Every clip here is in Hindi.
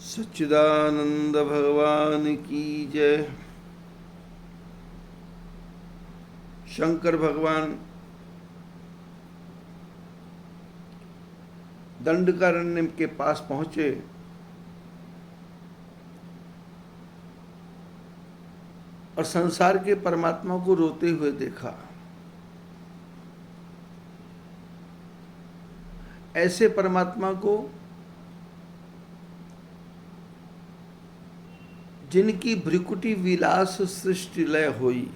सच्चिदानंद भगवान की जय। शंकर भगवान दंडकारण्य के पास पहुंचे और संसार के परमात्मा को रोते हुए देखा। ऐसे परमात्मा को जिनकी भ्रिकुटी विलास सृष्टि लय हुई,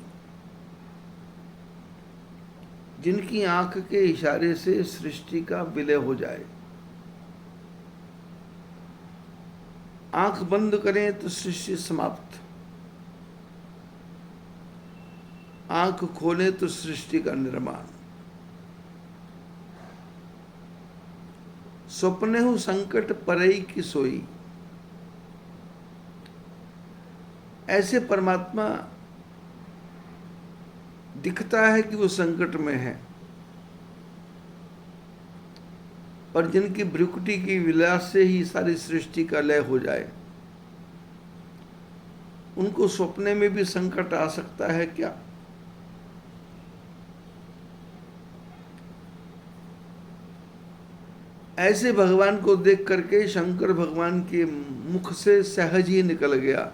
जिनकी आंख के इशारे से सृष्टि का विलय हो जाए। आंख बंद करें तो सृष्टि समाप्त, आंख खोलें तो सृष्टि का निर्माण। स्वप्नेहु संकट परई की सोई। ऐसे परमात्मा दिखता है कि वो संकट में है, पर जिनकी भ्रिकुटी की विलास से ही सारी सृष्टि का लय हो जाए, उनको सपने में भी संकट आ सकता है क्या? ऐसे भगवान को देख करके शंकर भगवान के मुख से सहज ही निकल गया,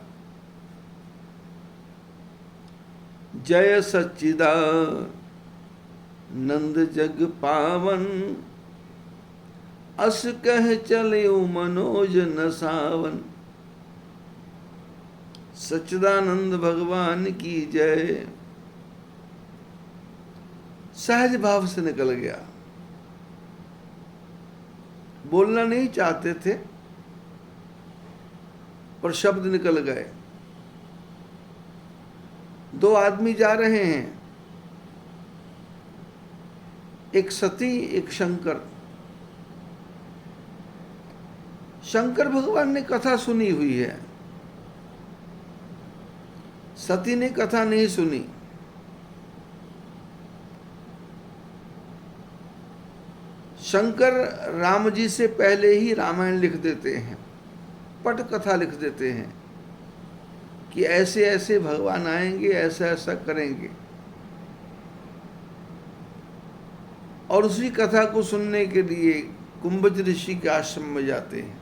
जय सच्चिदानंद जग पावन, अस कह चलियो मनोज न सावन। सच्चिदानंद भगवान की जय। सहज भाव से निकल गया। बोलना नहीं चाहते थे, पर शब्द निकल गए। दो आदमी जा रहे हैं, एक सती एक शंकर। शंकर भगवान ने कथा सुनी हुई है, सती ने कथा नहीं सुनी। शंकर राम जी से पहले ही रामायण लिख देते हैं, पट कथा लिख देते हैं कि ऐसे ऐसे भगवान आएंगे, ऐसा ऐसा करेंगे, और उसी कथा को सुनने के लिए कुंभज ऋषि के आश्रम में जाते हैं।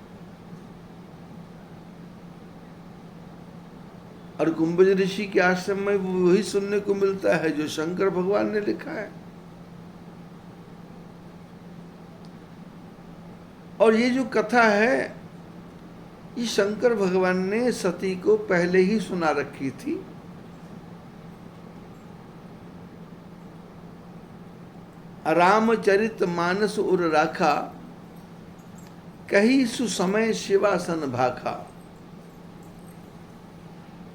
और कुंभज ऋषि के आश्रम में वही सुनने को मिलता है जो शंकर भगवान ने लिखा है। और ये जो कथा है, ये शंकर भगवान ने सती को पहले ही सुना रखी थी। रामचरित मानस उर राखा, कही सुसमय शिवासन भाखा।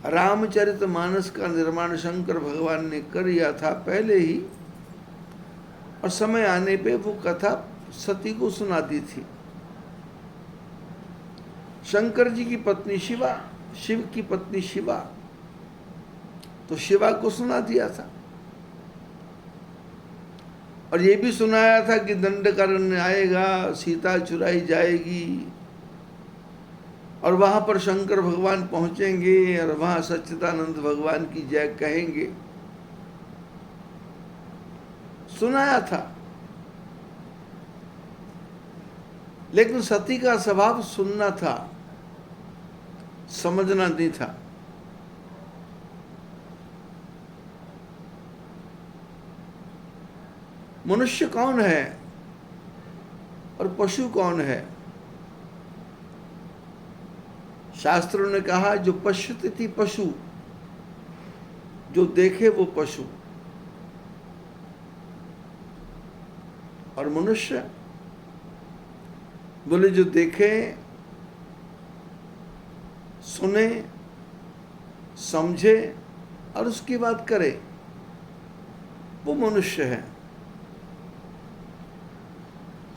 रामचरित मानस का निर्माण शंकर भगवान ने कर दिया था पहले ही, और समय आने पे वो कथा सती को सुना दी थी। शंकर जी की पत्नी शिवा, शिव की पत्नी शिवा, तो शिवा को सुना दिया था। और ये भी सुनाया था कि दंडकारण्य आएगा, सीता चुराई जाएगी, और वहां पर शंकर भगवान पहुंचेंगे और वहां सच्चिदानंद भगवान की जय कहेंगे। सुनाया था, लेकिन सती का स्वभाव सुनना था, समझना नहीं था। मनुष्य कौन है और पशु कौन है? शास्त्रों ने कहा, जो पश्यति पशु, जो देखे वो पशु, और मनुष्य बोले जो देखे, सुने, समझे और उसकी बात करे, वो मनुष्य है।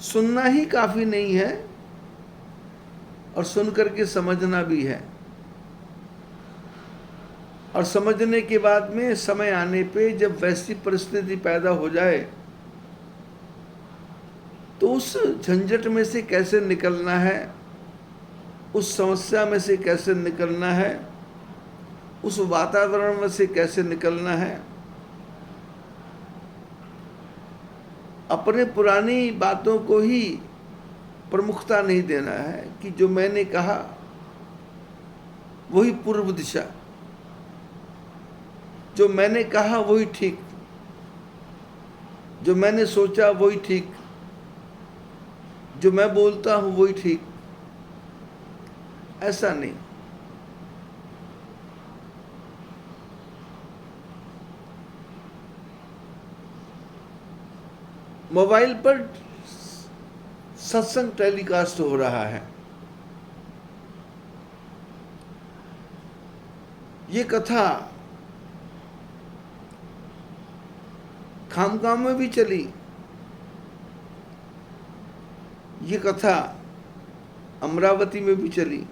सुनना ही काफी नहीं है, और सुन करके समझना भी है। और समझने के बाद में समय आने पे जब वैसी परिस्थिति पैदा हो जाए, तो उस झंझट में से कैसे निकलना है उस समस्या में से कैसे निकलना है, उस वातावरण में से कैसे निकलना है। अपने पुरानी बातों को ही प्रमुखता नहीं देना है कि जो मैंने कहा वही पूर्व दिशा, जो मैंने कहा वही ठीक, जो मैंने सोचा वही ठीक, जो मैं बोलता हूं वही ठीक। ऐसा नहीं। मोबाइल पर सत्संग टेलीकास्ट हो रहा है। ये कथा खामगांव में भी चली, ये कथा अमरावती में भी चली,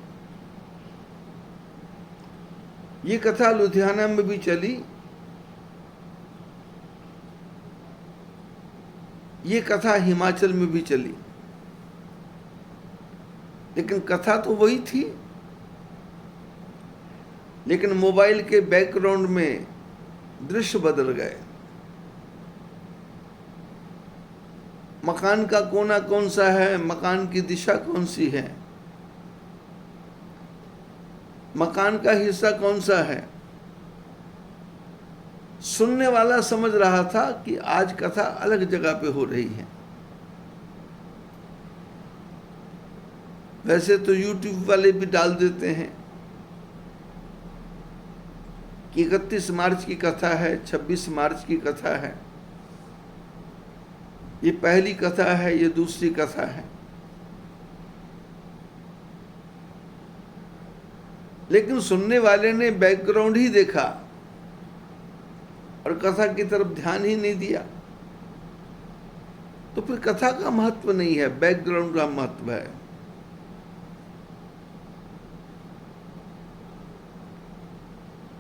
ये कथा लुधियाना में भी चली, ये कथा हिमाचल में भी चली। लेकिन कथा तो वही थी, लेकिन मोबाइल के बैकग्राउंड में दृश्य बदल गए। मकान का कोना कौन सा है, मकान की दिशा कौन सी है, मकान का हिस्सा कौन सा है, सुनने वाला समझ रहा था कि आज कथा अलग जगह पे हो रही है। वैसे तो YouTube वाले भी डाल देते हैं कि 31 मार्च की कथा है, 26 मार्च की कथा है, ये पहली कथा है, ये दूसरी कथा है। लेकिन सुनने वाले ने बैकग्राउंड ही देखा और कथा की तरफ ध्यान ही नहीं दिया, तो फिर कथा का महत्व नहीं है, बैकग्राउंड का महत्व है।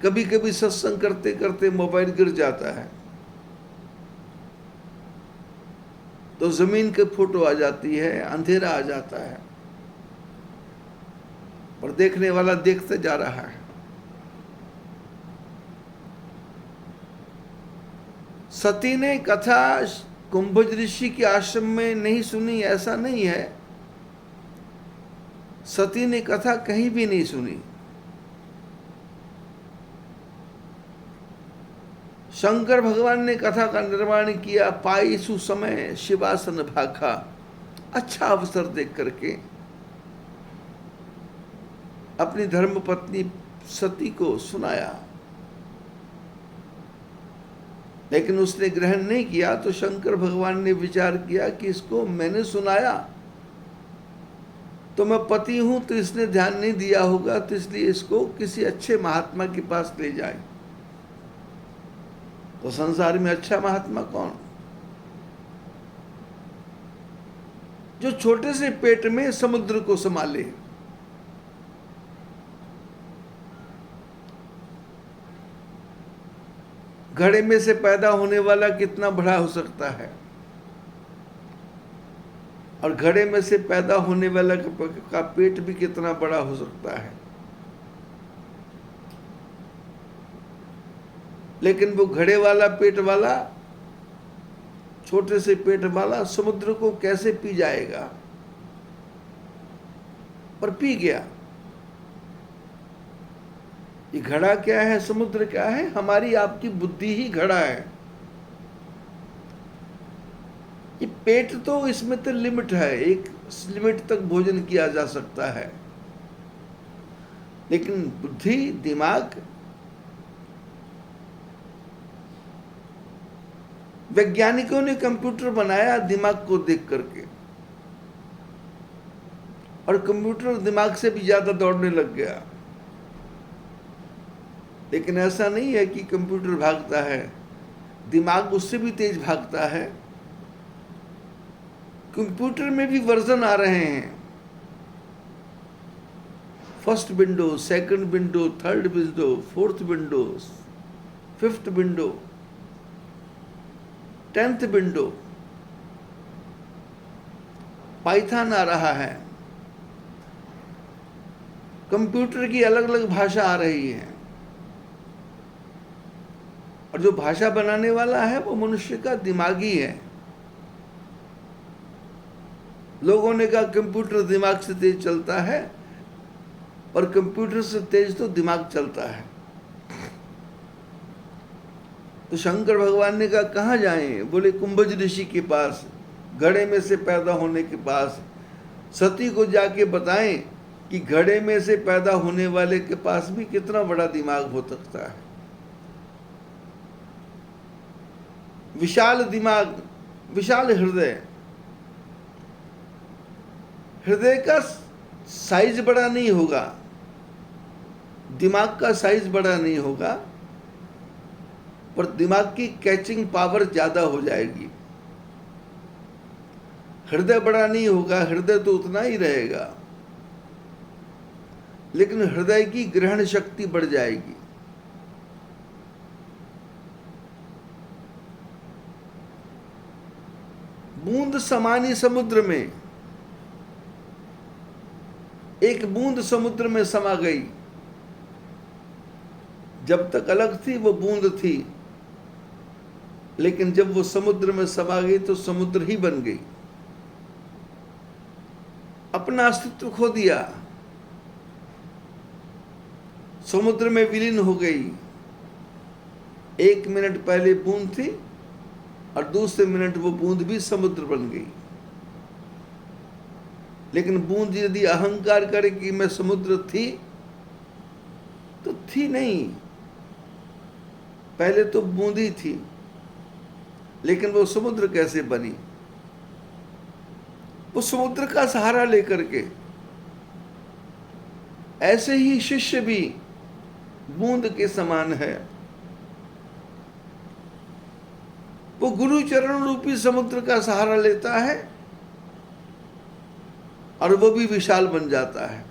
कभी कभी सत्संग करते करते मोबाइल गिर जाता है तो जमीन के फोटो आ जाती है, अंधेरा आ जाता है, और देखने वाला देखते जा रहा है। सती ने कथा कुंभज ऋषि के आश्रम में नहीं सुनी, ऐसा नहीं है। सती ने कथा कहीं भी नहीं सुनी। शंकर भगवान ने कथा का निर्माण किया, पाई सुसमय शिवासन भाखा, अच्छा अवसर देख करके अपनी धर्मपत्नी सती को सुनाया। लेकिन उसने ग्रहण नहीं किया, तो शंकर भगवान ने विचार किया कि इसको मैंने सुनाया तो मैं पति हूं, तो इसने ध्यान नहीं दिया होगा, तो इसलिए इसको किसी अच्छे महात्मा के पास ले जाए। तो संसार में अच्छा महात्मा कौन? जो छोटे से पेट में समुद्र को संभाले। घड़े में से पैदा होने वाला कितना बड़ा हो सकता है, और घड़े में से पैदा होने वाला का पेट भी कितना बड़ा हो सकता है। लेकिन वो घड़े वाला पेट वाला, छोटे से पेट वाला समुद्र को कैसे पी जाएगा? पर पी गया। ये घड़ा क्या है, समुद्र क्या है? हमारी आपकी बुद्धि ही घड़ा है। ये पेट तो, इसमें तो लिमिट है, एक लिमिट तक भोजन किया जा सकता है, लेकिन बुद्धि, दिमाग, वैज्ञानिकों ने कंप्यूटर बनाया दिमाग को देख करके, और कंप्यूटर दिमाग से भी ज्यादा दौड़ने लग गया। लेकिन ऐसा नहीं है कि कंप्यूटर भागता है, दिमाग उससे भी तेज भागता है। कंप्यूटर में भी वर्जन आ रहे हैं, first window, second window, third window, fourth window, fifth window, 10th window. Python आ रहा है, कंप्यूटर की अलग अलग भाषा आ रही है, और जो भाषा बनाने वाला है वो मनुष्य का दिमागी है। लोगों ने कहा कंप्यूटर दिमाग से तेज चलता है, और कंप्यूटर से तेज तो दिमाग चलता है। तो शंकर भगवान ने कहा कहाँ जाएं? बोले कुंभज ऋषि के पास, घड़े में से पैदा होने के पास। सती को जाके बताएं कि घड़े में से पैदा होने वाले के पास भी कितना बड़ा दिमाग हो सकता है। विशाल दिमाग, विशाल हृदय। हृदय का साइज बड़ा नहीं होगा, दिमाग का साइज बड़ा नहीं होगा, पर दिमाग की कैचिंग पावर ज्यादा हो जाएगी। हृदय बड़ा नहीं होगा, हृदय तो उतना ही रहेगा, लेकिन हृदय की ग्रहण शक्ति बढ़ जाएगी। बूंद समानी समुद्र में, एक बूंद समुद्र में समा गई। जब तक अलग थी वो बूंद थी, लेकिन जब वो समुद्र में समा गई तो समुद्र ही बन गई, अपना अस्तित्व खो दिया, समुद्र में विलीन हो गई। 1 मिनट पहले बूंद थी और दूसरे मिनट वो बूंद भी समुद्र बन गई। लेकिन बूंद यदि अहंकार करे कि मैं समुद्र थी, तो थी नहीं, पहले तो बूंद ही थी, लेकिन वो समुद्र कैसे बनी? वो समुद्र का सहारा लेकर के। ऐसे ही शिष्य भी बूंद के समान है। वो गुरु चरण रूपी समुद्र का सहारा लेता है और वो भी विशाल बन जाता है।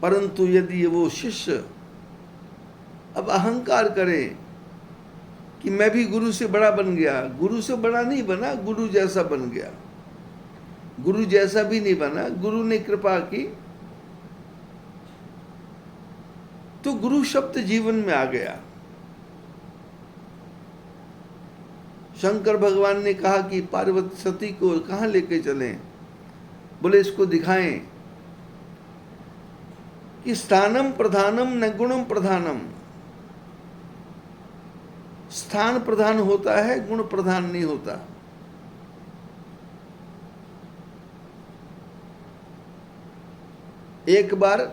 परंतु यदि वो शिष्य अब अहंकार करे कि मैं भी गुरु से बड़ा बन गया, गुरु से बड़ा नहीं बना, गुरु जैसा बन गया, गुरु जैसा भी नहीं बना, गुरु ने कृपा की तो गुरु शब्द जीवन में आ गया। शंकर भगवान ने कहा कि पार्वती सती को कहाँ लेके चलें? बोले इसको दिखाएं कि स्थानम प्रधानम न गुणम प्रधानम। स्थान प्रधान होता है, गुण प्रधान नहीं होता। एक बार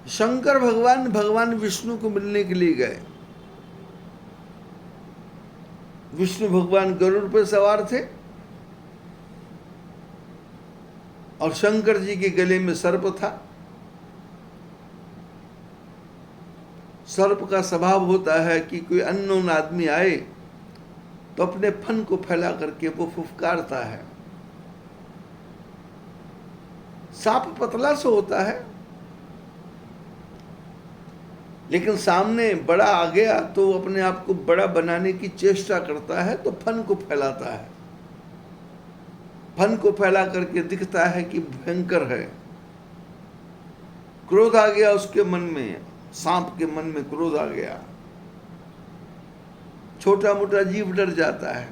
शंकर भगवान भगवान विष्णु को मिलने के लिए गए। विष्णु भगवान गरुड़ पर सवार थे और शंकर जी के गले में सर्प था। सर्प का स्वभाव होता है कि कोई अननोन आदमी आए तो अपने फन को फैला करके वो फुफकारता है। सांप पतला सा होता है, लेकिन सामने बड़ा आ गया तो अपने आप को बड़ा बनाने की चेष्टा करता है, तो फन को फैलाता है। फन को फैला करके दिखता है कि भयंकर है। क्रोध आ गया उसके मन में, सांप के मन में क्रोध आ गया। छोटा मोटा जीव डर जाता है।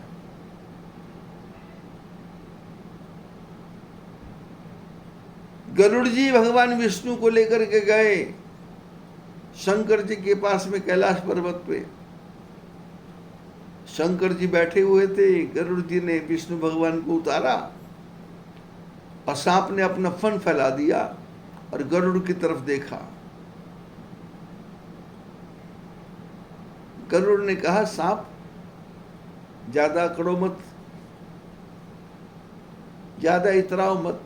गरुड़ जी भगवान विष्णु को लेकर के गए शंकर जी के पास में कैलाश पर्वत पे। शंकर जी बैठे हुए थे, गरुड़ जी ने विष्णु भगवान को उतारा और सांप ने अपना फन फैला दिया और गरुड़ की तरफ देखा। गरुड़ ने कहा सांप ज्यादा करो मत, ज्यादा इतराओ मत,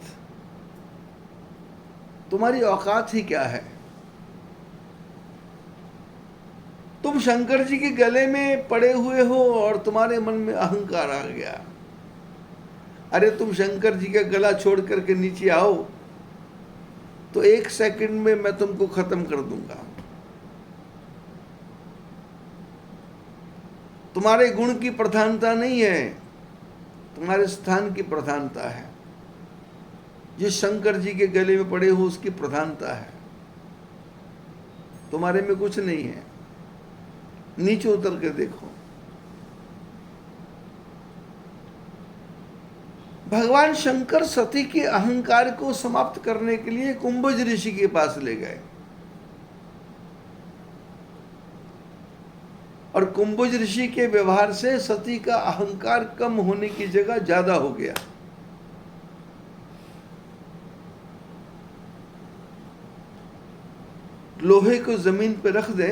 तुम्हारी औकात ही क्या है? तुम शंकर जी के गले में पड़े हुए हो और तुम्हारे मन में अहंकार आ गया। अरे तुम शंकर जी का गला छोड़ करके नीचे आओ तो 1 सेकंड में मैं तुमको खत्म कर दूंगा। तुम्हारे गुण की प्रधानता नहीं है, तुम्हारे स्थान की प्रधानता है। जिस शंकर जी के गले में पड़े हो उसकी प्रधानता है, तुम्हारे में कुछ नहीं है। नीचे उतर के देखो। भगवान शंकर सती के अहंकार को समाप्त करने के लिए कुंभज ऋषि के पास ले गए, और कुंभज ऋषि के व्यवहार से सती का अहंकार कम होने की जगह ज्यादा हो गया। लोहे को जमीन पर रख दे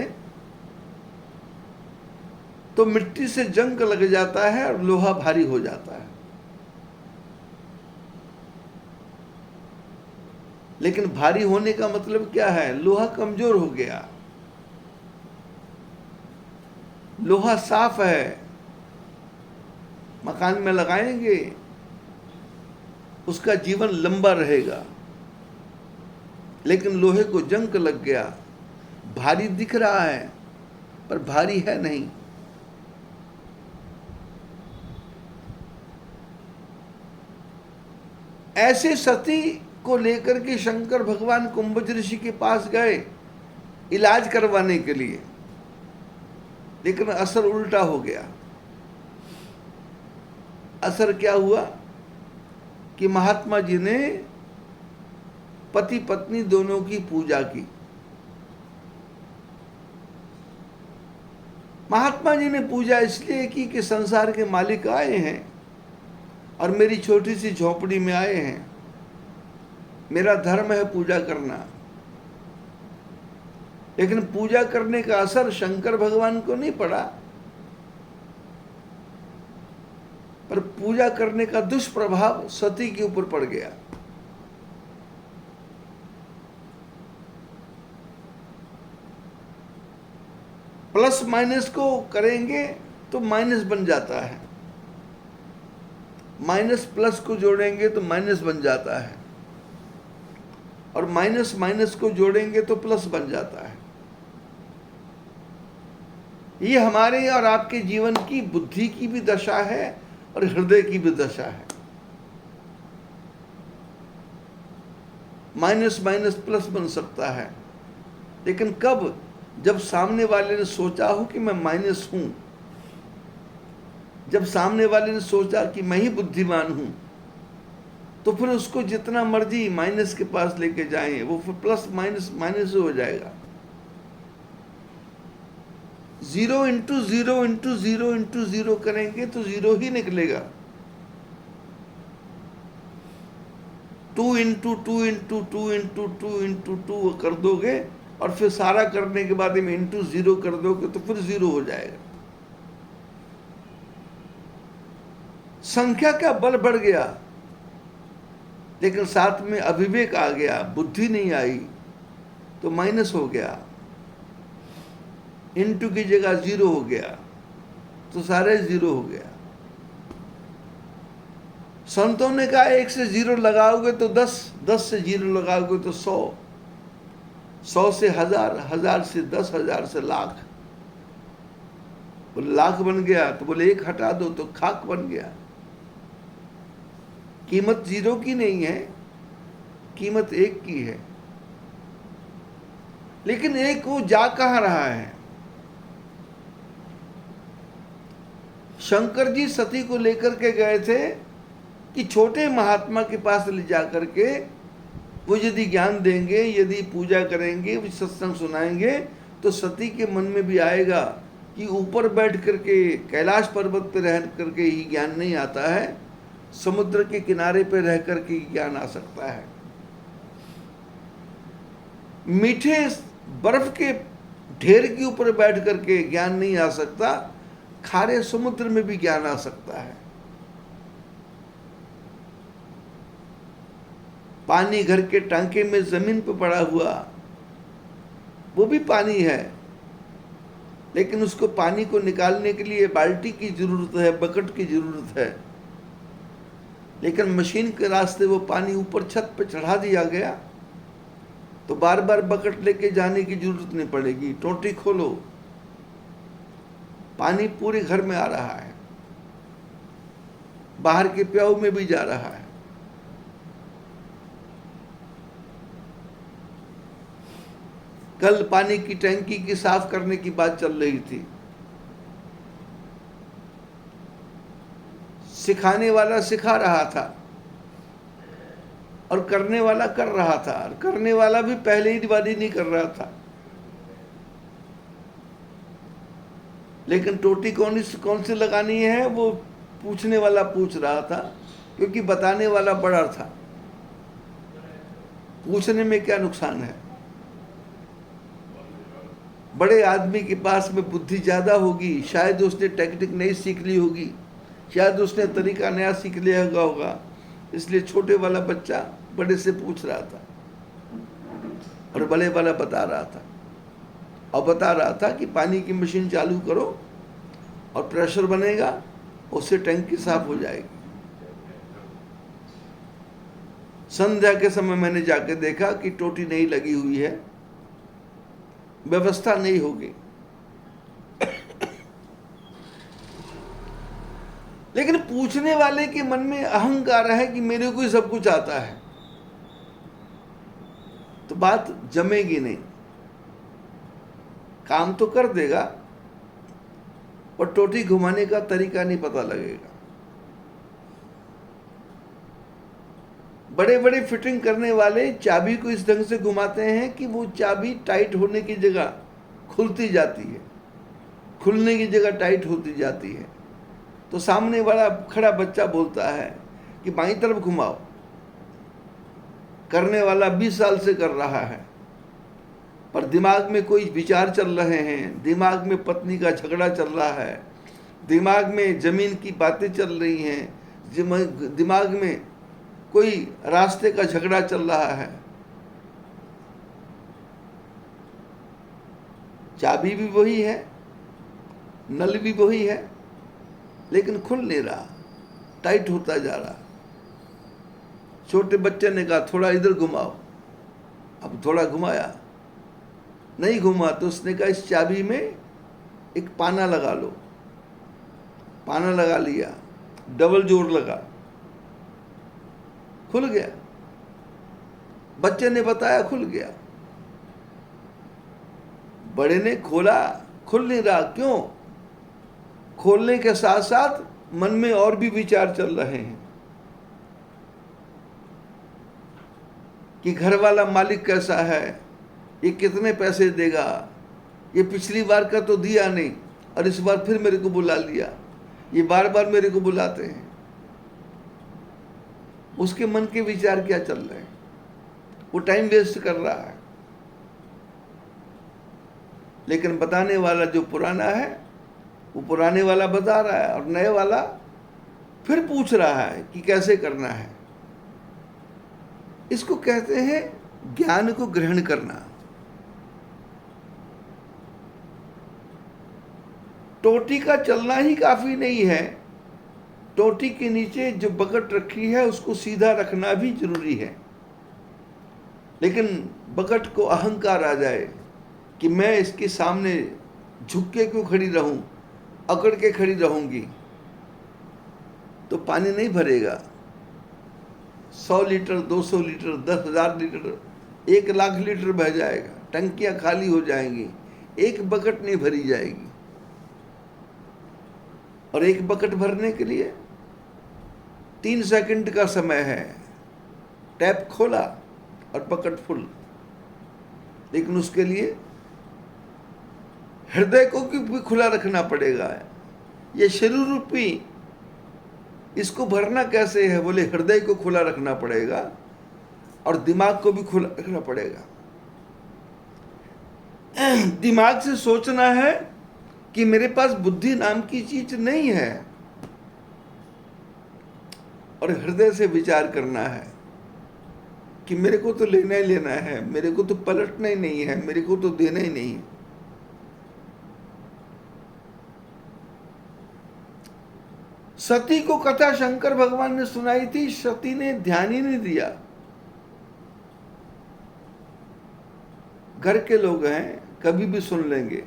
तो मिट्टी से जंग लग जाता है और लोहा भारी हो जाता है, लेकिन भारी होने का मतलब क्या है? लोहा कमजोर हो गया। लोहा साफ है, मकान में लगाएंगे, उसका जीवन लंबा रहेगा। लेकिन लोहे को जंग लग गया, भारी दिख रहा है पर भारी है नहीं। ऐसे सती को लेकर के शंकर भगवान कुंभज ऋषि के पास गए इलाज करवाने के लिए, लेकिन असर उल्टा हो गया। असर क्या हुआ कि महात्मा जी ने पति पत्नी दोनों की पूजा की। महात्मा जी ने पूजा इसलिए की कि संसार के मालिक आए हैं और मेरी छोटी सी झोपड़ी में आए हैं, मेरा धर्म है पूजा करना। लेकिन पूजा करने का असर शंकर भगवान को नहीं पड़ा, पर पूजा करने का दुष्प्रभाव सती के ऊपर पड़ गया। प्लस माइनस को करेंगे तो माइनस बन जाता है, माइनस प्लस को जोड़ेंगे तो माइनस बन जाता है, और माइनस माइनस को जोड़ेंगे तो प्लस बन जाता है। ये हमारे और आपके जीवन की बुद्धि की भी दशा है और हृदय की भी दशा है। माइनस माइनस प्लस बन सकता है, लेकिन कब? जब सामने वाले ने सोचा हो कि मैं माइनस हूं, जब सामने वाले ने सोचा कि मैं ही बुद्धिमान हूं, तो फिर उसको जितना मर्जी माइनस के पास लेके जाएं, वो फिर प्लस माइनस माइनस हो जाएगा। 0 इंटू 0 इंटू 0 इंटू 0 करेंगे तो 0 ही निकलेगा। 2 इंटू 2 इंटू 2 इंटू 2 इंटू 2 कर दोगे और फिर सारा करने के बाद में इंटू 0 कर दोगे तो फिर 0 हो जाएगा। संख्या का बल बढ़ गया, लेकिन साथ में अविवेक आ गया, बुद्धि नहीं आई, तो माइनस हो गया। इंटू की जगह 0 हो गया, तो सारे 0 हो गया। संतों ने कहा 1 से 0 लगाओगे तो 10, 10 से 0 लगाओगे तो 100, 100 से 1000, 1000 से 10, 1000 से लाख। बोले लाख बन गया, तो बोले 1 हटा दो तो खाक बन गया। कीमत 0 की नहीं है, कीमत 1 की है। लेकिन 1 वो जा कहाँ रहा है? शंकर जी सती को लेकर के गए थे कि छोटे महात्मा के पास ले जाकर के वो यदि ज्ञान देंगे, यदि पूजा करेंगे, सत्संग सुनाएंगे, तो सती के मन में भी आएगा कि ऊपर बैठ करके कैलाश पर्वत पर रह करके ही ज्ञान नहीं आता है, समुद्र के किनारे पर रह करके ज्ञान आ सकता है। मीठे बर्फ के ढेर के ऊपर बैठ करके ज्ञान नहीं आ सकता, खारे समुद्र में भी ज्ञान आ सकता है। पानी घर के टांके में जमीन पर पड़ा हुआ वो भी पानी है, लेकिन उसको पानी को निकालने के लिए बाल्टी की जरूरत है, बकेट की जरूरत है। लेकिन मशीन के रास्ते वो पानी ऊपर छत पे चढ़ा दिया गया तो बार बार बकेट लेके जाने की जरूरत नहीं पड़ेगी। टोटी खोलो, पानी पूरे घर में आ रहा है, बाहर के प्याऊ में भी जा रहा है। कल पानी की टंकी की साफ करने की बात चल रही थी। सिखाने वाला सिखा रहा था और करने वाला कर रहा था, और करने वाला भी पहले ही बारी नहीं कर रहा था। लेकिन टोटी कौन सी लगानी है वो पूछने वाला पूछ रहा था, क्योंकि बताने वाला बड़ा था। पूछने में क्या नुकसान है? बड़े आदमी के पास में बुद्धि ज्यादा होगी, शायद उसने टेक्निक नहीं सीख ली होगी, शायद उसने तरीका नया सीख लिया होगा, इसलिए छोटे वाला बच्चा बड़े से पूछ रहा था और बड़े वाला बता रहा था, और बता रहा था कि पानी की मशीन चालू करो और प्रेशर बनेगा, उससे टंकी साफ हो जाएगी। संध्या के समय मैंने जाके देखा कि टोटी नहीं लगी हुई है, व्यवस्था नहीं होगी। लेकिन पूछने वाले के मन में अहंकार है कि मेरे को ही सब कुछ आता है, तो बात जमेगी नहीं। काम तो कर देगा और टोटी घुमाने का तरीका नहीं पता लगेगा। बड़े बड़े फिटिंग करने वाले चाबी को इस ढंग से घुमाते हैं कि वो चाबी टाइट होने की जगह खुलती जाती है, खुलने की जगह टाइट होती जाती है। तो सामने वाला खड़ा बच्चा बोलता है कि बाईं तरफ घुमाओ, करने वाला 20 साल से कर रहा है, पर दिमाग में कोई विचार चल रहे हैं, दिमाग में पत्नी का झगड़ा चल रहा है, दिमाग में जमीन की बातें चल रही हैं, दिमाग में कोई रास्ते का झगड़ा चल रहा है। चाबी भी वही है, नल भी वही है, लेकिन खुल नहीं रहा, टाइट होता जा रहा। छोटे बच्चे ने कहा थोड़ा इधर घुमाओ, अब थोड़ा घुमाया, नहीं घुमा तो उसने कहा इस चाबी में एक पाना लगा लो। पाना लगा लिया, डबल जोर लगा, खुल गया। बच्चे ने बताया खुल गया। बड़े ने खोला, खुल नहीं रहा। क्यों? खोलने के साथ साथ मन में और भी विचार चल रहे हैं कि घर वाला मालिक कैसा है, ये कितने पैसे देगा, ये पिछली बार का तो दिया नहीं और इस बार फिर मेरे को बुला लिया, ये बार बार मेरे को बुलाते हैं। उसके मन के विचार क्या चल रहे हैं? वो टाइम वेस्ट कर रहा है। लेकिन बताने वाला जो पुराना है वो पुराने वाला बता रहा है और नए वाला फिर पूछ रहा है कि कैसे करना है। इसको कहते हैं ज्ञान को ग्रहण करना। टोटी का चलना ही काफी नहीं है, टोटी के नीचे जो बकेट रखी है उसको सीधा रखना भी जरूरी है। लेकिन बकेट को अहंकार आ जाए कि मैं इसके सामने झुक के क्यों खड़ी रहूं, अकड़ के खड़ी रहूंगी, तो पानी नहीं भरेगा। 100 litre, 200 litre, 10,000 litre, 1 lakh litre बह जाएगा, टंकियां खाली हो जाएंगी, एक बकेट नहीं भरी जाएगी। और एक बकेट भरने के लिए 3 सेकंड का समय है। टैप खोला और बकेट फुल। लेकिन उसके लिए हृदय को भी खुला रखना पड़ेगा। ये शरीर रूपी, इसको भरना कैसे है? बोले हृदय को खुला रखना पड़ेगा और दिमाग को भी खुला रखना पड़ेगा। दिमाग से सोचना है कि मेरे पास बुद्धि नाम की चीज नहीं है, और हृदय से विचार करना है कि मेरे को तो लेना ही लेना है, मेरे को तो पलटना ही नहीं है, मेरे को तो देना ही नहीं है। सती को कथा शंकर भगवान ने सुनाई थी, सती ने ध्यान ही नहीं दिया। घर के लोग हैं, कभी भी सुन लेंगे।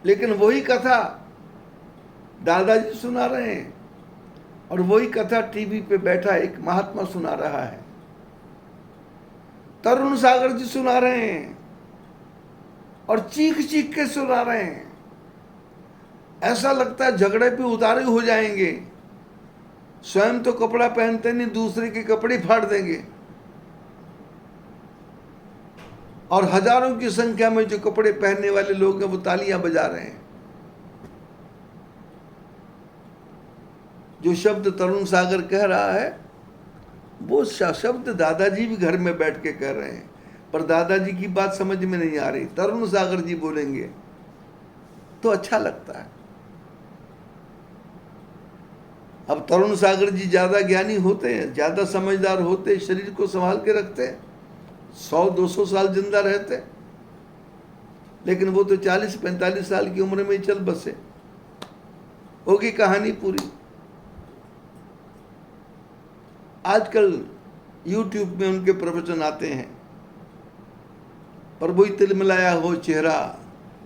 लेकिन वही कथा दादाजी सुना रहे हैं और वही कथा टीवी पे बैठा एक महात्मा सुना रहा है, तरुण सागर जी सुना रहे हैं और चीख चीख के सुना रहे हैं। ऐसा लगता है झगड़े पे उतारे हो जाएंगे। स्वयं तो कपड़ा पहनते नहीं, दूसरे के कपड़े फाड़ देंगे। और हजारों की संख्या में जो कपड़े पहनने वाले लोग हैं वो तालियां बजा रहे हैं। जो शब्द तरुण सागर कह रहा है वो शब्द दादाजी भी घर में बैठ के कह रहे हैं, पर दादाजी की बात समझ में नहीं आ रही। तरुण सागर जी बोलेंगे तो अच्छा लगता है। अब तरुण सागर जी ज्यादा ज्ञानी होते हैं, ज्यादा समझदार होते, शरीर को संभाल के रखते, 100-200 साल जिंदा रहते, लेकिन वो तो 40-45 साल की उम्र में ही चल बसे। होगी कहानी पूरी। आजकल YouTube में उनके प्रवचन आते हैं, पर वही तिलमिलाया हो चेहरा,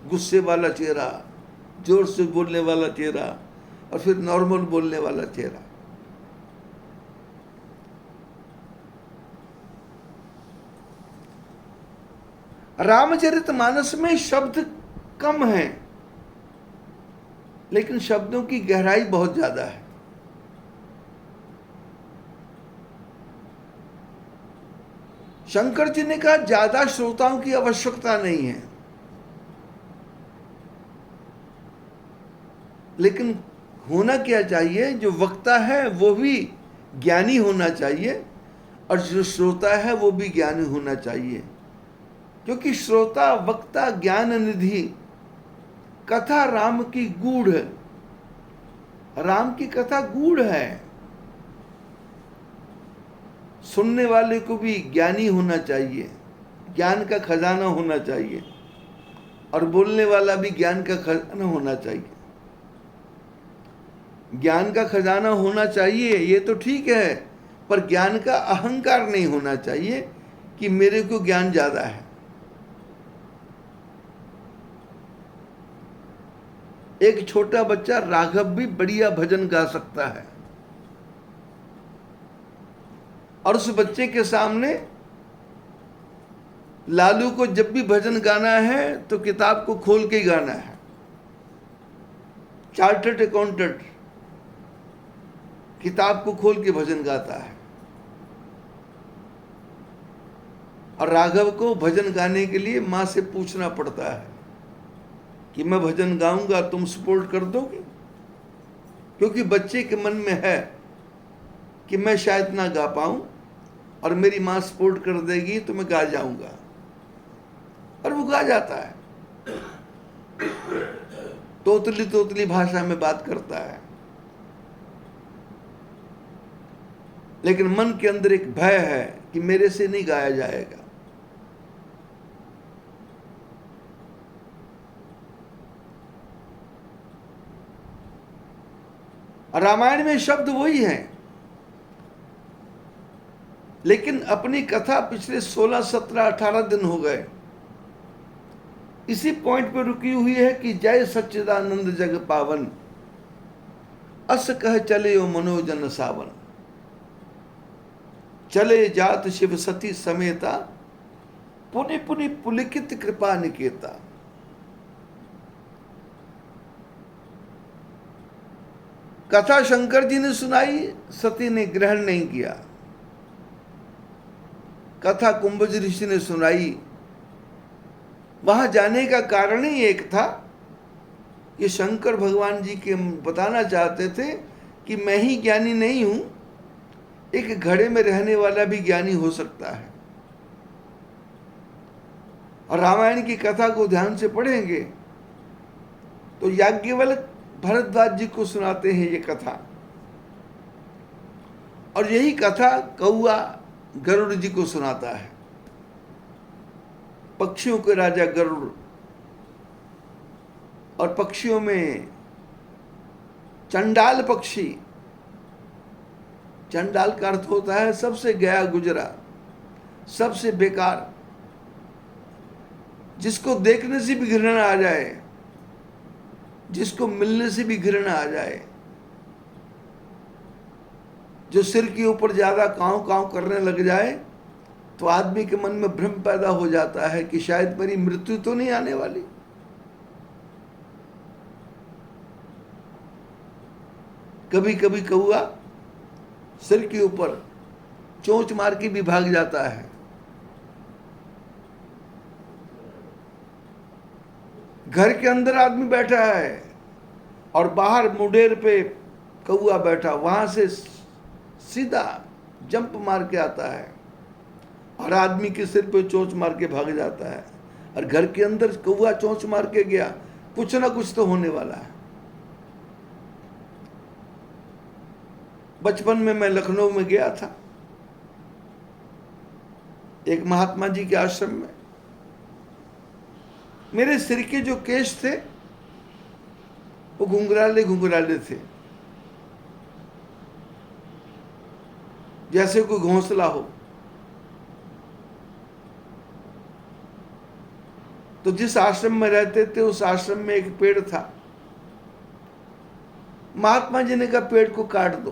गुस्से वाला चेहरा, जोर से बोलने वाला चेहरा और फिर नॉर्मल बोलने वाला चेहरा। रामचरितमानस में शब्द कम हैं, लेकिन शब्दों की गहराई बहुत ज्यादा है। शंकर जी ने कहा ज्यादा श्रोताओं की आवश्यकता नहीं है, लेकिन होना क्या चाहिए, जो वक्ता है वो भी ज्ञानी होना चाहिए और जो श्रोता है वो भी ज्ञानी होना चाहिए। क्योंकि श्रोता वक्ता ज्ञान निधि, कथा राम की गूढ़, राम की कथा गूढ़ है। सुनने वाले को भी ज्ञानी होना चाहिए, ज्ञान का खजाना होना चाहिए, और बोलने वाला भी ज्ञान का खजाना होना चाहिए। ज्ञान का खजाना होना चाहिए ये तो ठीक है, पर ज्ञान का अहंकार नहीं होना चाहिए कि मेरे को ज्ञान ज्यादा है। एक छोटा बच्चा राघव भी बढ़िया भजन गा सकता है, और उस बच्चे के सामने लालू को जब भी भजन गाना है तो किताब को खोल के ही गाना है। चार्टर्ड अकाउंटेंट किताब को खोल के भजन गाता है, और राघव को भजन गाने के लिए मां से पूछना पड़ता है कि मैं भजन गाऊंगा, तुम सपोर्ट कर दोगे? क्योंकि बच्चे के मन में है कि मैं शायद ना गा पाऊं और मेरी मां सपोर्ट कर देगी तो मैं गा जाऊंगा, और वो गा जाता है। तोतली तोतली भाषा में बात करता है, लेकिन मन के अंदर एक भय है कि मेरे से नहीं गाया जाएगा। रामायण में शब्द वही हैं, लेकिन अपनी कथा पिछले 16, 17, 18 दिन हो गए इसी पॉइंट पर रुकी हुई है कि जय सच्चिदानंद जग पावन, अस कह चले ओ मनोजन सावन, चले जात शिव सती समेता, पुनि पुनि पुलिकित कृपा निकेता। कथा शंकर जी ने सुनाई, सती ने ग्रहण नहीं किया। कथा कुंभज ऋषि ने सुनाई। वहां जाने का कारण ही एक था कि शंकर भगवान जी के बताना चाहते थे कि मैं ही ज्ञानी नहीं हूं, एक घड़े में रहने वाला भी ज्ञानी हो सकता है। और रामायण की कथा को ध्यान से पढ़ेंगे तो याज्ञवल्क्य भरद्वाज जी को सुनाते हैं ये कथा, और यही कथा कौआ गरुड़ जी को सुनाता है। पक्षियों के राजा गरुड़, और पक्षियों में चंडाल पक्षी, चंडाल का अर्थ होता है सबसे गया गुजरा, सबसे बेकार, जिसको देखने से भी घृणा आ जाए, जिसको मिलने से भी घृणा आ जाए, जो सिर के ऊपर ज्यादा कांव कांव करने लग जाए, तो आदमी के मन में भ्रम पैदा हो जाता है कि शायद मेरी मृत्यु तो नहीं आने वाली। कभी कभी कौआ सिर के ऊपर चोंच मार के भी भाग जाता है। घर के अंदर आदमी बैठा है और बाहर मुडेर पे कौआ बैठा, वहां से सीधा जंप मार के आता है और आदमी के सिर पे चोंच मार के भाग जाता है। और घर के अंदर कौआ चोंच मार के गया, कुछ ना कुछ तो होने वाला है। बचपन में मैं लखनऊ में गया था, एक महात्मा जी के आश्रम में। मेरे सिर के जो केश थे वो घुंघराले घुंघराले थे, जैसे कोई घोंसला हो। तो जिस आश्रम में रहते थे उस आश्रम में एक पेड़ था। महात्मा जी ने कहा पेड़ को काट दो।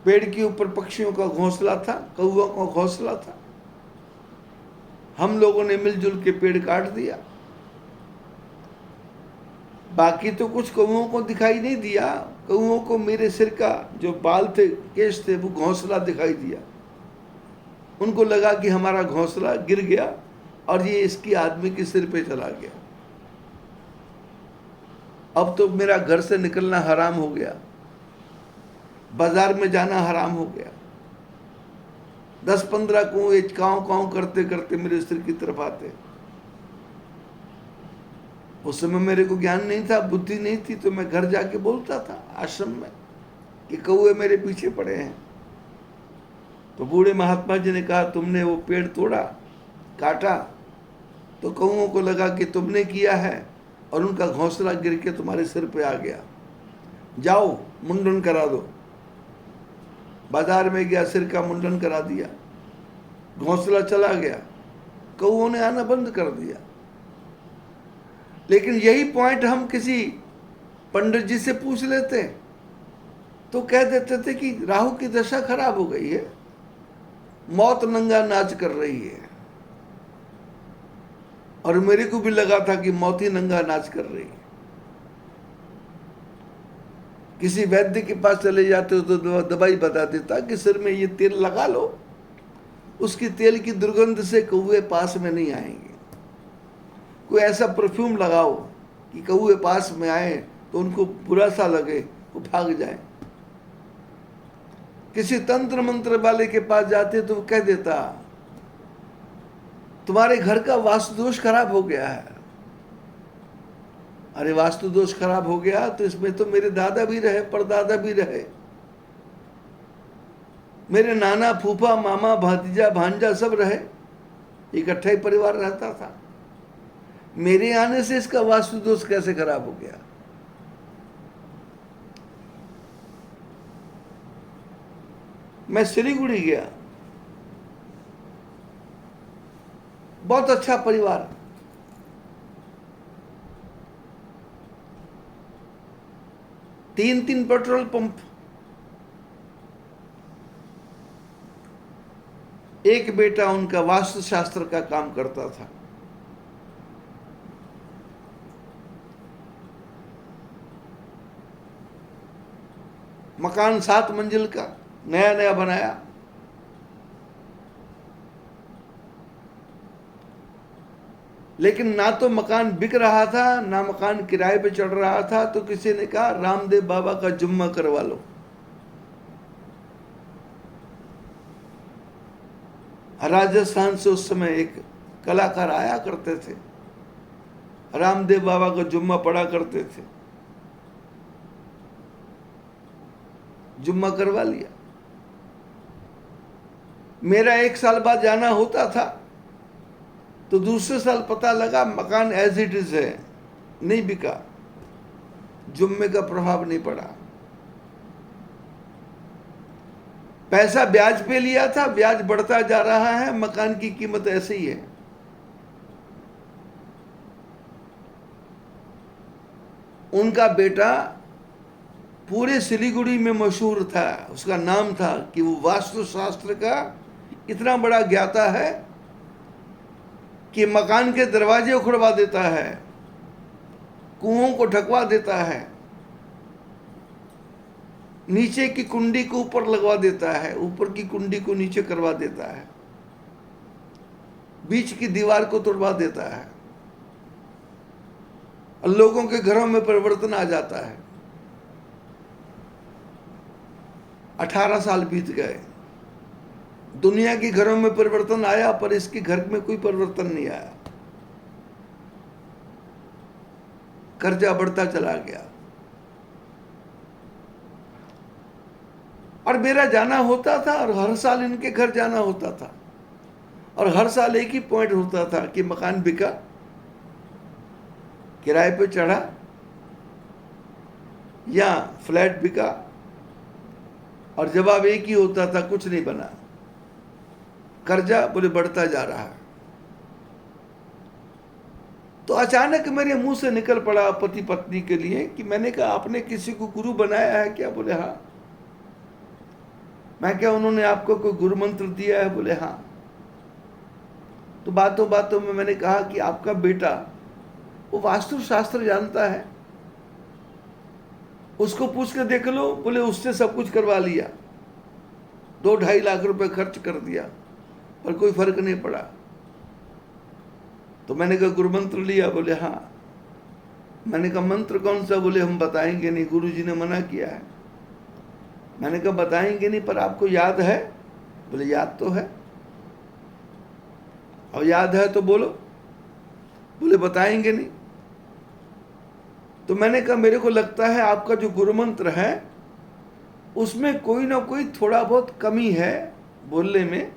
पेड़ के ऊपर पक्षियों का घोंसला था, कौवा का घोंसला था। हम लोगों ने मिलजुल के पेड़ काट दिया। बाकी तो कुछ कौवों को दिखाई नहीं दिया, कौवों को मेरे सिर का जो बाल थे, केश थे, वो घोंसला दिखाई दिया। उनको लगा कि हमारा घोंसला गिर गया और ये इसकी आदमी के सिर पे चला गया। अब तो मेरा घर से निकलना हराम हो गया, बाजार में जाना हराम हो गया। 10-15 कौवे कांव कांव करते करते मेरे सिर की तरफ आते। उस समय मेरे को ज्ञान नहीं था, बुद्धि नहीं थी, तो मैं घर जाके बोलता था आश्रम में कि कौवे मेरे पीछे पड़े हैं। तो बूढ़े महात्मा जी ने कहा तुमने वो पेड़ तोड़ा, काटा, तो कौवों को लगा कि तुमने किया है और उनका घोंसला गिर के तुम्हारे सिर पे आ गया। जाओ मुंडन करा दो। बाजार में गया, सिर का मुंडन करा दिया, घोंसला चला गया, कौवों ने आना बंद कर दिया। लेकिन यही पॉइंट हम किसी पंडित जी से पूछ लेते तो कह देते थे कि राहु की दशा खराब हो गई है, मौत नंगा नाच कर रही है। और मेरे को भी लगा था कि मौत ही नंगा नाच कर रही है। किसी वैद्य के पास चले जाते हो तो दवाई बता देता कि सिर में ये तेल लगा लो, उसकी तेल की दुर्गंध से कौवे पास में नहीं आएंगे। कोई ऐसा परफ्यूम लगाओ कि कौवे पास में आए तो उनको बुरा सा लगे, वो भाग जाए। किसी तंत्र मंत्र वाले के पास जाते तो वो कह देता तुम्हारे घर का वास्तु दोष खराब हो गया है। अरे वास्तु दोष खराब हो गया तो इसमें तो मेरे दादा भी रहे, परदादा भी रहे, मेरे नाना, फूफा, मामा, भातीजा, भांजा सब रहे, इकट्ठा ही परिवार रहता था। मेरे आने से इसका वास्तु दोष कैसे खराब हो गया? मैं सिलीगुड़ी गया, बहुत अच्छा परिवार, तीन पेट्रोल पंप, एक बेटा उनका वास्तुशास्त्र का काम करता था। मकान 7 मंजिल का नया नया बनाया। लेकिन ना तो मकान बिक रहा था, ना मकान किराए पे चढ़ रहा था। तो किसी ने कहा रामदेव बाबा का जुम्मा करवा लो। राजस्थान से उस समय एक कलाकार आया करते थे, रामदेव बाबा का जुम्मा पढ़ा करते थे। जुम्मा करवा लिया। मेरा 1 साल बाद जाना होता था तो दूसरे साल पता लगा मकान एज इट इज है, नहीं बिका, जुम्मे का प्रभाव नहीं पड़ा। पैसा ब्याज पे लिया था, ब्याज बढ़ता जा रहा है, मकान की कीमत ऐसे ही है। उनका बेटा पूरे सिलीगुड़ी में मशहूर था, उसका नाम था कि वो वास्तुशास्त्र का इतना बड़ा ज्ञाता है कि मकान के दरवाजे उखड़वा देता है, कुओं को ढकवा देता है, नीचे की कुंडी को ऊपर लगवा देता है, ऊपर की कुंडी को नीचे करवा देता है, बीच की दीवार को तोड़वा देता है और लोगों के घरों में परिवर्तन आ जाता है। 18 साल बीत गए, दुनिया के घरों में परिवर्तन आया पर इसके घर में कोई परिवर्तन नहीं आया। कर्जा बढ़ता चला गया और मेरा जाना होता था और हर साल इनके घर जाना होता था और हर साल एक ही पॉइंट होता था कि मकान बिका, किराए पे चढ़ा या फ्लैट बिका, और जवाब एक ही होता था, कुछ नहीं बना, कर्जा बोले बढ़ता जा रहा है। तो अचानक मेरे मुंह से निकल पड़ा पति पत्नी के लिए कि मैंने कहा आपने किसी को गुरु बनाया है क्या? बोले हाँ। मैं क्या उन्होंने आपको कोई गुरु मंत्र दिया है? बोले हाँ। तो बातों बातों में मैंने कहा कि आपका बेटा वो वास्तुशास्त्र जानता है, उसको पूछ के देख लो। बोले उससे सब कुछ करवा लिया, 2-2.5 लाख रुपए खर्च कर दिया पर कोई फर्क नहीं पड़ा। तो मैंने कहा गुरु मंत्र लिया? बोले हाँ। मैंने कहा मंत्र कौन सा? बोले हम बताएंगे नहीं, गुरुजी ने मना किया है। मैंने कहा बताएंगे नहीं पर आपको याद है? बोले याद तो है। और याद है तो बोलो। बोले बताएंगे नहीं। तो मैंने कहा मेरे को लगता है आपका जो गुरु मंत्र है उसमें कोई ना कोई थोड़ा बहुत कमी है बोलने में।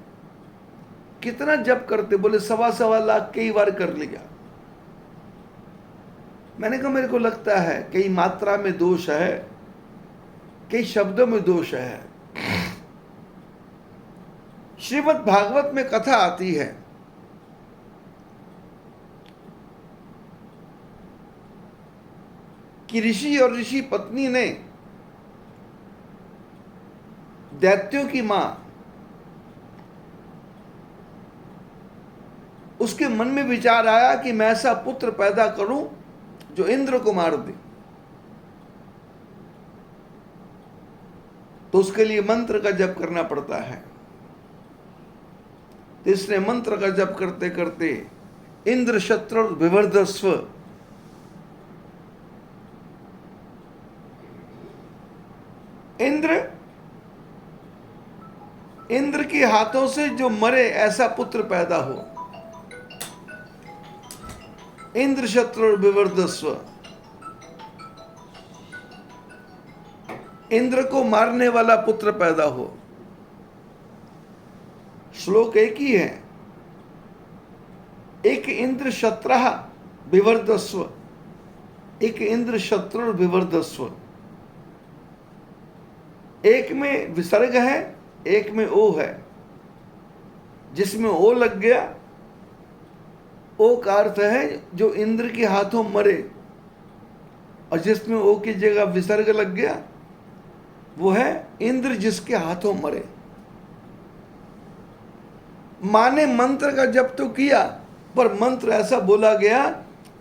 कितना जप करते? बोले 1.25 लाख कई बार कर लिया। मैंने कहा मेरे को लगता है कई मात्रा में दोष है, कई शब्दों में दोष है। श्रीमद् भागवत में कथा आती है कि ऋषि और ऋषि पत्नी ने दैत्यों की मां, उसके मन में विचार आया कि मैं ऐसा पुत्र पैदा करूं जो इंद्र को मार दे। तो उसके लिए मंत्र का जप करना पड़ता है। तो इसने मंत्र का जप करते करते इंद्र शत्रु विवर्धस्व, इंद्र के हाथों से जो मरे ऐसा पुत्र पैदा हो। इंद्र शत्रु विवर्धस्व, इंद्र को मारने वाला पुत्र पैदा हो। श्लोक एक ही है, एक इंद्र शत्रु विवर्धस्व, एक इंद्र शत्रु विवर्धस्व। एक में विसर्ग है, एक में ओ है। जिसमें ओ लग गया, ओ का अर्थ है जो इंद्र के हाथों मरे, और जिसमें ओ की जगह विसर्ग लग गया वो है इंद्र जिसके हाथों मरे। माने मंत्र का जप तो किया पर मंत्र ऐसा बोला गया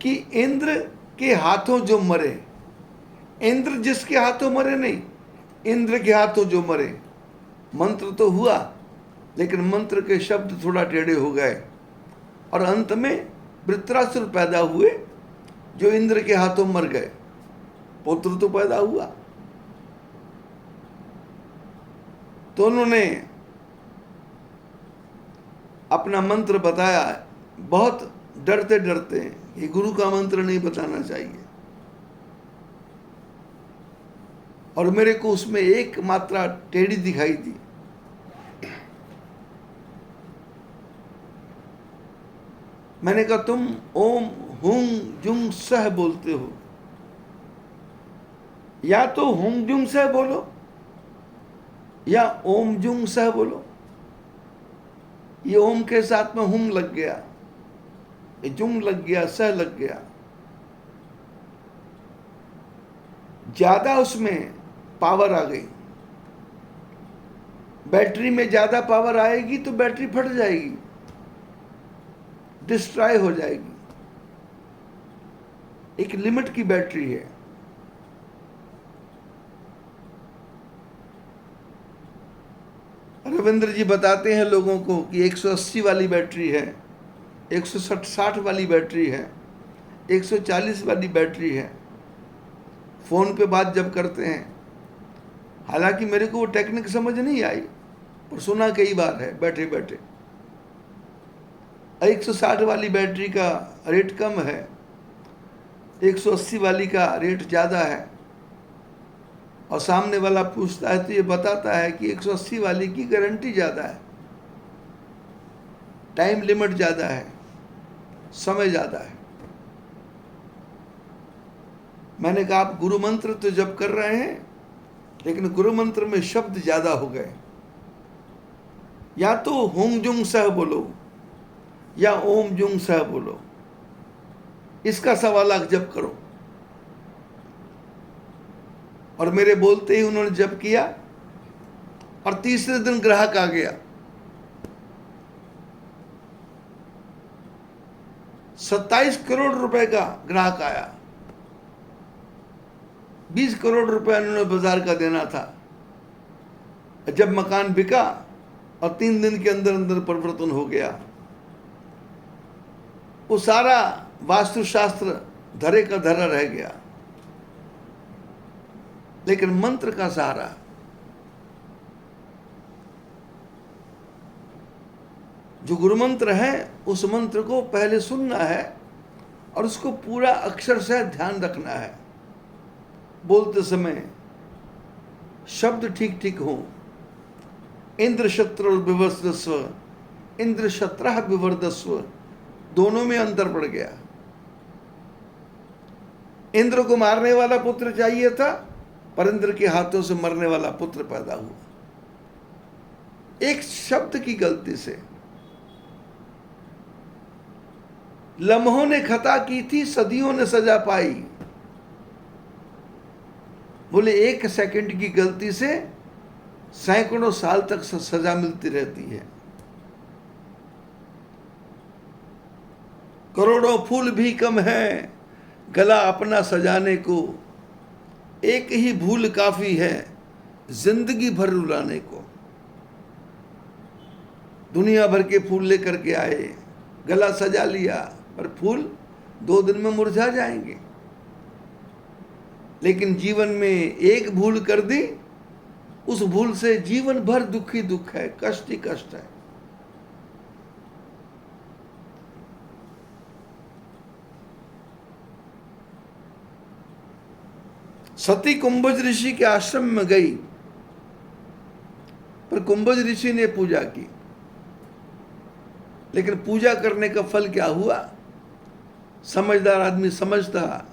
कि इंद्र के हाथों जो मरे। इंद्र जिसके हाथों मरे नहीं, इंद्र के हाथों जो मरे। मंत्र तो हुआ लेकिन मंत्र के शब्द थोड़ा टेढ़े हो गए और अंत में वृत्रासुर पैदा हुए जो इंद्र के हाथों मर गए। पुत्र तो पैदा हुआ। तो उन्होंने अपना मंत्र बताया, बहुत डरते डरते ये गुरु का मंत्र नहीं बताना चाहिए। और मेरे को उसमें एक मात्रा टेढ़ी दिखाई दी। मैंने कहा तुम ओम हुं जुंग सह बोलते हो, या तो हुं जुंग सह बोलो या ओम जुंग सह बोलो। ये ओम के साथ में हुम लग गया, ये जुंग लग गया, सह लग गया। ज़्यादा उसमें पावर आ गई, बैटरी में ज़्यादा पावर आएगी तो बैटरी फट जाएगी, डिस्ट्रॉय हो जाएगी। एक लिमिट की बैटरी है। रविंद्र जी बताते हैं लोगों को कि 180 वाली बैटरी है, 160 वाली बैटरी है, 140 वाली बैटरी है। फ़ोन पे बात जब करते हैं, हालांकि मेरे को वो टेक्निक समझ नहीं आई, पर सुना कई बार है बैठे बैठे। 160 वाली बैटरी का रेट कम है, 180 वाली का रेट ज़्यादा है, और सामने वाला पूछता है तो ये बताता है कि 180 वाली की गारंटी ज़्यादा है, टाइम लिमिट ज़्यादा है, समय ज़्यादा है। मैंने कहा आप गुरु मंत्र तो जप कर रहे हैं, लेकिन गुरु मंत्र में शब्द ज़्यादा हो गए। या तो होम जुंग सह बोलो या ओम जुंग सह बोलो, इसका 1.25 लाख जप करो। और मेरे बोलते ही उन्होंने जप किया, और तीसरे दिन ग्राहक आ गया। 27 करोड़ रुपए का ग्राहक आया। 20 करोड़ रुपए उन्होंने बाजार का देना था। जब मकान बिका और 3 दिन के अंदर अंदर परिवर्तन हो गया, वो सारा वास्तुशास्त्र धरे का धरा रह गया। लेकिन मंत्र का सहारा, जो गुरु मंत्र है, उस मंत्र को पहले सुनना है और उसको पूरा अक्षर से ध्यान रखना है। बोलते समय शब्द ठीक ठीक हो। इंद्र शत्रु विवर्धस्व, इंद्र शत्रः विवर्धस्व, दोनों में अंतर पड़ गया। इंद्र को मारने वाला पुत्र चाहिए था, पर इंद्र के हाथों से मरने वाला पुत्र पैदा हुआ, एक शब्द की गलती से। लम्हों ने खता की थी, सदियों ने सजा पाई। बोले 1 सेकंड की गलती से सैकड़ों साल तक सजा मिलती रहती है। करोड़ों फूल भी कम है गला अपना सजाने को, एक ही भूल काफी है जिंदगी भर रुलाने को। दुनिया भर के फूल लेकर के आए, गला सजा लिया, पर फूल 2 दिन में मुरझा जाएंगे। लेकिन जीवन में एक भूल कर दी, उस भूल से जीवन भर दुख ही दुख है, कष्ट ही कष्ट है। सती कुंभज ऋषि के आश्रम में गई, पर कुंभज ऋषि ने पूजा की, लेकिन पूजा करने का फल क्या हुआ? समझदार आदमी समझता,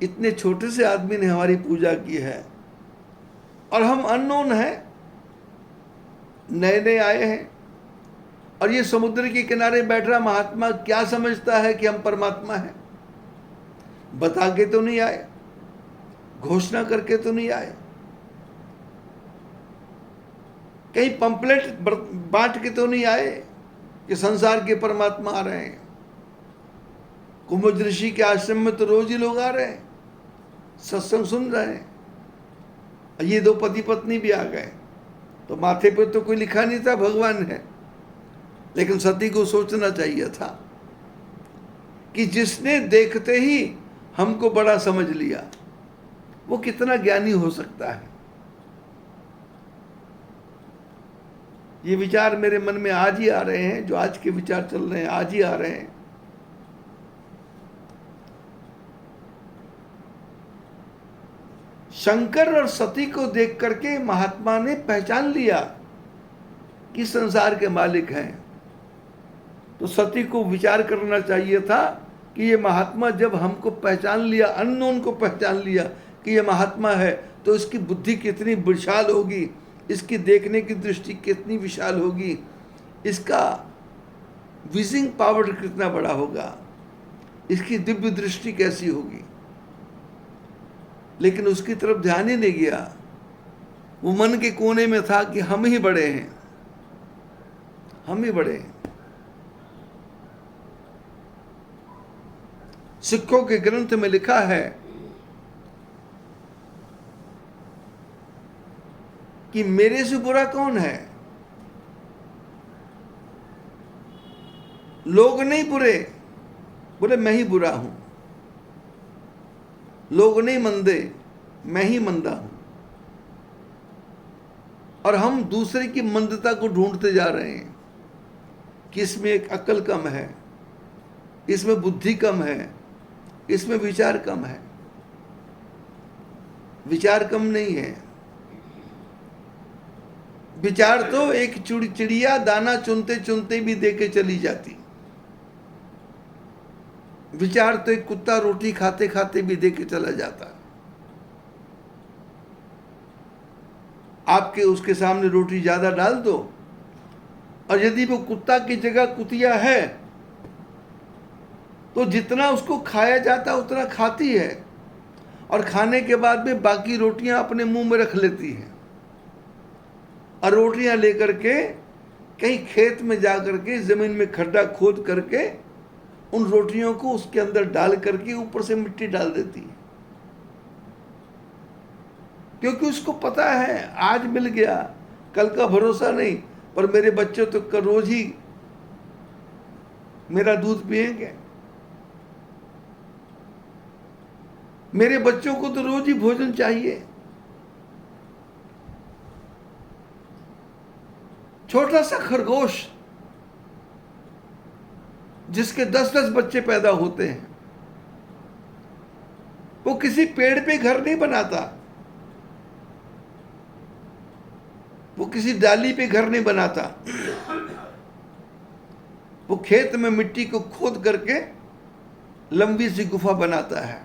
इतने छोटे से आदमी ने हमारी पूजा की है और हम अननोन हैं, नए नए आए हैं, और ये समुद्र के किनारे बैठ रहा महात्मा क्या समझता है कि हम परमात्मा हैं? बता के तो नहीं आए, घोषणा करके तो नहीं आए, कहीं पंपलेट बांट के तो नहीं आए कि संसार के परमात्मा आ रहे हैं। कुंभज ऋषि के आश्रम में तो रोज ही लोग आ रहे हैं, सत्संग सुन रहे हैं। ये 2 पति पत्नी भी आ गए, तो माथे पे तो कोई लिखा नहीं था भगवान है, लेकिन सती को सोचना चाहिए था कि जिसने देखते ही हमको बड़ा समझ लिया, वो कितना ज्ञानी हो सकता है। ये विचार मेरे मन में आज ही आ रहे हैं, जो आज के विचार चल रहे हैं आज ही आ रहे हैं। शंकर और सती को देख करके महात्मा ने पहचान लिया कि संसार के मालिक हैं। तो सती को विचार करना चाहिए था कि ये महात्मा जब हमको पहचान लिया, अननोन को पहचान लिया कि ये महात्मा है, तो इसकी बुद्धि कितनी विशाल होगी, इसकी देखने की दृष्टि कितनी विशाल होगी, इसका विजिंग पावर कितना बड़ा होगा, इसकी दिव्य दृष्टि कैसी होगी। लेकिन उसकी तरफ ध्यान ही नहीं गया। वो मन के कोने में था कि हम ही बड़े हैं, हम ही बड़े हैं। सिखों के ग्रंथ में लिखा है कि मेरे से बुरा कौन है? लोग नहीं बुरे, बोले मैं ही बुरा हूं। लोग नहीं मंदे, मैं ही मंदा हूं। और हम दूसरे की मंदता को ढूंढते जा रहे हैं कि इसमें एक अक्ल कम है, इसमें बुद्धि कम है, इसमें विचार कम है। विचार कम नहीं है। विचार तो एक चिड़िया दाना चुनते चुनते भी देके चली जाती। विचार तो एक कुत्ता रोटी खाते खाते भी देके चला जाता। आपके उसके सामने रोटी ज्यादा डाल दो, और यदि वो कुत्ता की जगह कुतिया है तो जितना उसको खाया जाता उतना खाती है, और खाने के बाद में बाकी रोटियां अपने मुंह में रख लेती है, और रोटियां लेकर के कहीं खेत में जाकर के जमीन में खड्डा खोद करके उन रोटियों को उसके अंदर डाल करके ऊपर से मिट्टी डाल देती है, क्योंकि उसको पता है आज मिल गया, कल का भरोसा नहीं। पर मेरे बच्चे तो रोज ही मेरा दूध पिएंगे, मेरे बच्चों को तो रोज ही भोजन चाहिए। छोटा सा खरगोश जिसके 10-10 बच्चे पैदा होते हैं, वो किसी पेड़ पे घर नहीं बनाता, वो किसी डाली पे घर नहीं बनाता, वो खेत में मिट्टी को खोद करके लंबी सी गुफा बनाता है,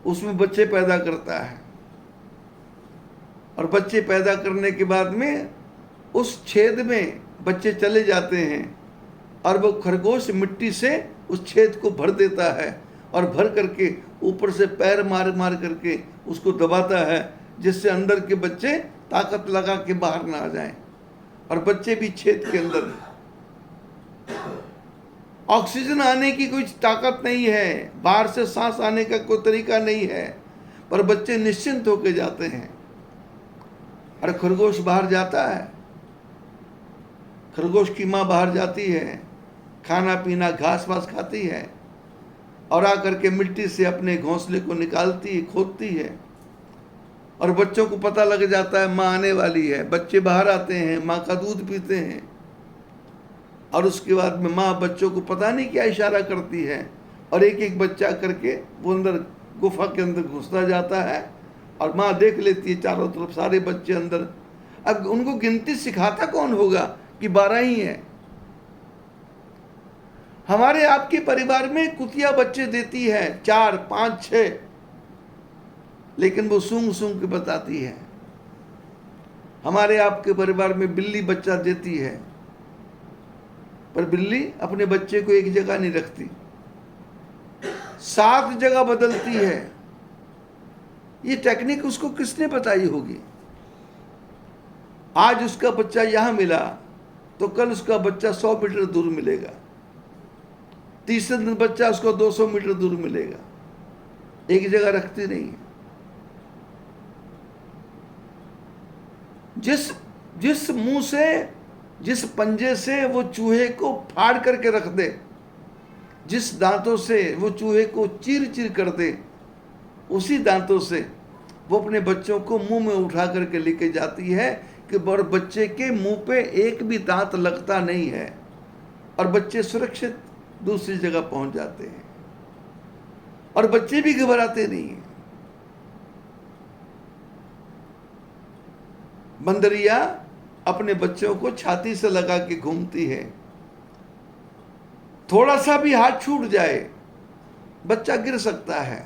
उसमें बच्चे पैदा करता है, और बच्चे पैदा करने के बाद में उस छेद में बच्चे चले जाते हैं, और वो खरगोश मिट्टी से उस छेद को भर देता है, और भर करके ऊपर से पैर मार मार करके उसको दबाता है, जिससे अंदर के बच्चे ताकत लगा के बाहर ना आ जाएं, और बच्चे भी छेद के अंदर। ऑक्सीजन आने की कोई ताकत नहीं है, बाहर से सांस आने का कोई तरीका नहीं है, पर बच्चे निश्चिंत होकर जाते हैं। और खरगोश बाहर जाता है, खरगोश की माँ बाहर जाती है, खाना पीना घास वास खाती है, और आकर के मिट्टी से अपने घोंसले को निकालती है, खोदती है, और बच्चों को पता लग जाता है माँ आने वाली है। बच्चे बाहर आते हैं, माँ का दूध पीते हैं, और उसके बाद में माँ बच्चों को पता नहीं क्या इशारा करती है, और एक एक बच्चा करके वो अंदर गुफा के अंदर घुसता जाता है, और माँ देख लेती है चारों तरफ सारे बच्चे अंदर। अब उनको गिनती सिखाता कौन होगा कि 12 ही है। हमारे आपके परिवार में कुतिया बच्चे देती है 4, 5, 6, लेकिन वो सूंघ सूंघ के बताती है। हमारे आपके परिवार में बिल्ली बच्चा देती है, पर बिल्ली अपने बच्चे को एक जगह नहीं रखती, 7 जगह बदलती है। ये टेक्निक उसको किसने बताई होगी? आज उसका बच्चा यहां मिला तो कल उसका बच्चा 100 मीटर दूर मिलेगा, तीसरे दिन बच्चा उसको 200 मीटर दूर मिलेगा, एक जगह रखती नहीं है। जिस मुंह से, जिस पंजे से वो चूहे को फाड़ करके रख दे, जिस दांतों से वो चूहे को चीर चीर कर दे, उसी दांतों से वो अपने बच्चों को मुंह में उठा करके लेके जाती है कि बच्चे के मुंह पे एक भी दांत लगता नहीं है, और बच्चे सुरक्षित दूसरी जगह पहुंच जाते हैं, और बच्चे भी घबराते नहीं हैं। बंदरिया अपने बच्चों को छाती से लगा के घूमती है, थोड़ा सा भी हाथ छूट जाए बच्चा गिर सकता है,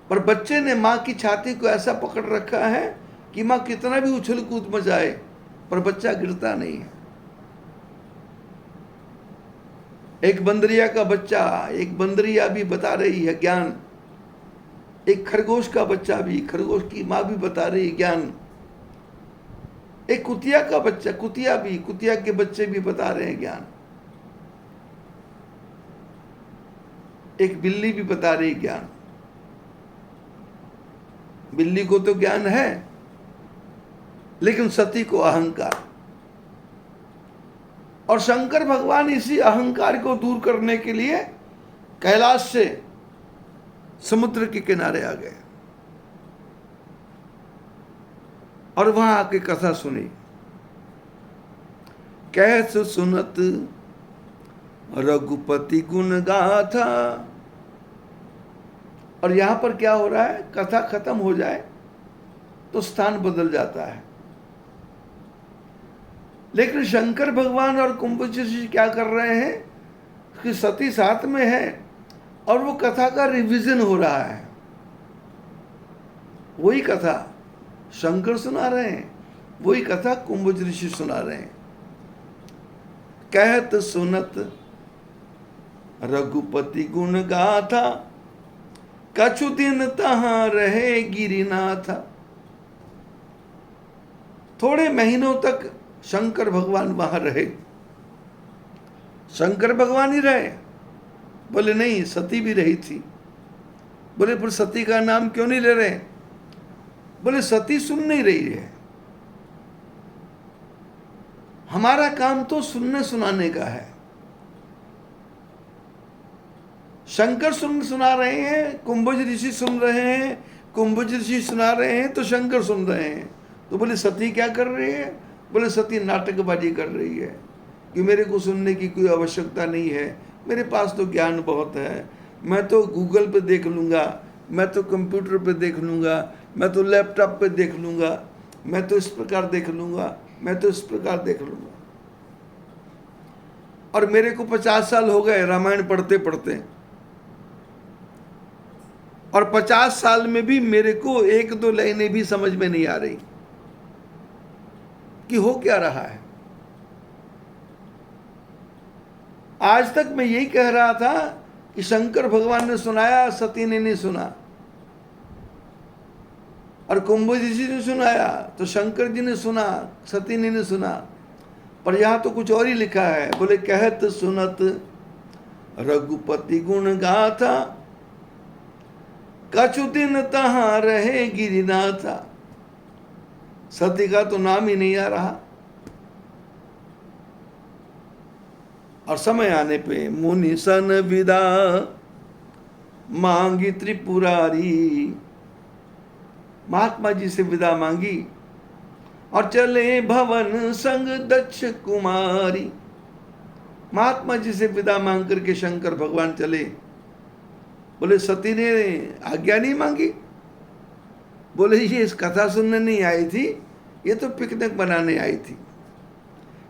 पर बच्चे ने मां की छाती को ऐसा पकड़ रखा है कि मां कितना भी उछल कूद मचाए पर बच्चा गिरता नहीं है। एक बंदरिया का बच्चा, एक बंदरिया भी बता रही है ज्ञान एक खरगोश का बच्चा भी, खरगोश की माँ भी बता रही ज्ञान। एक कुतिया का बच्चा, कुतिया के बच्चे भी बता रहे हैं ज्ञान। एक बिल्ली भी बता रही ज्ञान। बिल्ली को तो ज्ञान है, लेकिन सती को अहंकार। और शंकर भगवान इसी अहंकार को दूर करने के लिए कैलाश से समुद्र के किनारे आ गए और वहां आके कथा सुनी। कैस सुनत रघुपति गुण गाथा। और यहां पर क्या हो रहा है, कथा खत्म हो जाए तो स्थान बदल जाता है, लेकिन शंकर भगवान और कुंभज ऋषि क्या कर रहे हैं कि सती साथ में है और वो कथा का रिवीजन हो रहा है। वही कथा शंकर सुना रहे हैं, वही कथा कुंभज ऋषि सुना रहे हैं। कहत सुनत रघुपति गुण गाथा, कछु दिन तहां रहे गिरिनाथा। थोड़े महीनों तक शंकर भगवान वहां रहे। शंकर भगवान ही रहे? बोले नहीं, सती भी रही थी। बोले पर सती का नाम क्यों नहीं ले रहे? बोले सती सुन नहीं रही है। हमारा काम तो सुनने सुनाने का है। शंकर सुना रहे हैं, कुंभज ऋषि सुन रहे हैं, कुंभज ऋषि सुना रहे हैं तो शंकर सुन रहे हैं। तो बोले सती क्या कर रही है? बोले सती नाटकबाजी कर रही है कि मेरे को सुनने की कोई आवश्यकता नहीं है, मेरे पास तो ज्ञान बहुत है, मैं तो गूगल पे देख लूँगा, मैं तो कंप्यूटर पे देख लूँगा, मैं तो लैपटॉप पे देख लूँगा, मैं तो इस प्रकार देख लूँगा, मैं तो इस प्रकार देख लूँगा। और मेरे को 50 साल हो गए रामायण पढ़ते पढ़ते, और 50 साल में भी मेरे को एक दो लाइनें भी समझ में नहीं आ रही कि हो क्या रहा है। आज तक मैं यही कह रहा था कि शंकर भगवान ने सुनाया, सती ने नहीं सुना, और कुंभज ऋषि ने सुनाया तो शंकर जी ने सुना, सती ने नहीं सुना। पर यहां तो कुछ और ही लिखा है। बोले कहत सुनत रघुपति गुण गाथा, कछु दिन तहां रहे गिरिनाथा। सती का तो नाम ही नहीं आ रहा। और समय आने पे मुनि सन विदा मांगी त्रिपुरारी। महात्मा जी से विदा मांगी और चले भवन संग दक्ष कुमारी। महात्मा जी से विदा मांग करके शंकर भगवान चले। बोले सती ने आज्ञा नहीं मांगी? बोले ये इस कथा सुनने नहीं आई थी, ये तो पिकनिक बनाने आई थी,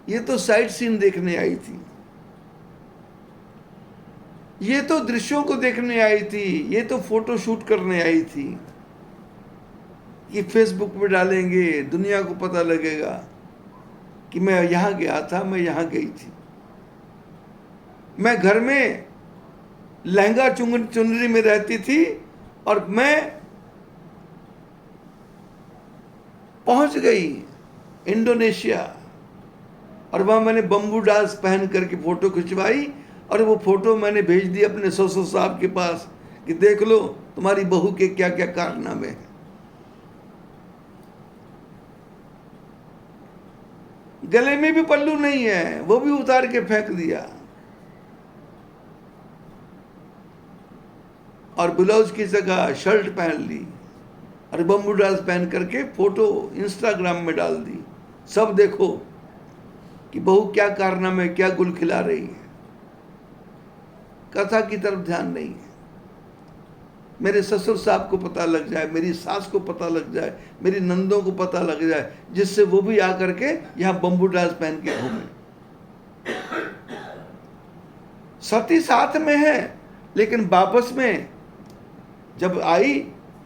ये तो साइट सीन देखने आई थी, ये तो दृश्यों को देखने आई थी, ये तो फोटो शूट करने आई थी कि फेसबुक पे डालेंगे, दुनिया को पता लगेगा कि मैं यहां गया था, मैं यहां गई थी। मैं घर में लहंगा चुनरी में रहती थी और मैं पहुंच गई इंडोनेशिया, और वहां मैंने बम्बू डांस पहन करके फोटो खिंचवाई, और वो फोटो मैंने भेज दी अपने ससुर साहब के पास कि देख लो तुम्हारी बहू के क्या क्या कारनामे हैं। गले में भी पल्लू नहीं है, वो भी उतार के फेंक दिया, और ब्लाउज की जगह शर्ट पहन ली और बम्बू डांस पहन करके फोटो इंस्टाग्राम में डाल दी। सब देखो कि बहू क्या कारनामे, क्या गुल खिला रही है। कथा की तरफ ध्यान नहीं है। मेरे ससुर साहब को पता लग जाए, मेरी सास को पता लग जाए, मेरी नंदों को पता लग जाए, जिससे वो भी आकर के यहाँ बम्बू डांस पहन के घूमे। सती साथ में है, लेकिन वापस में जब आई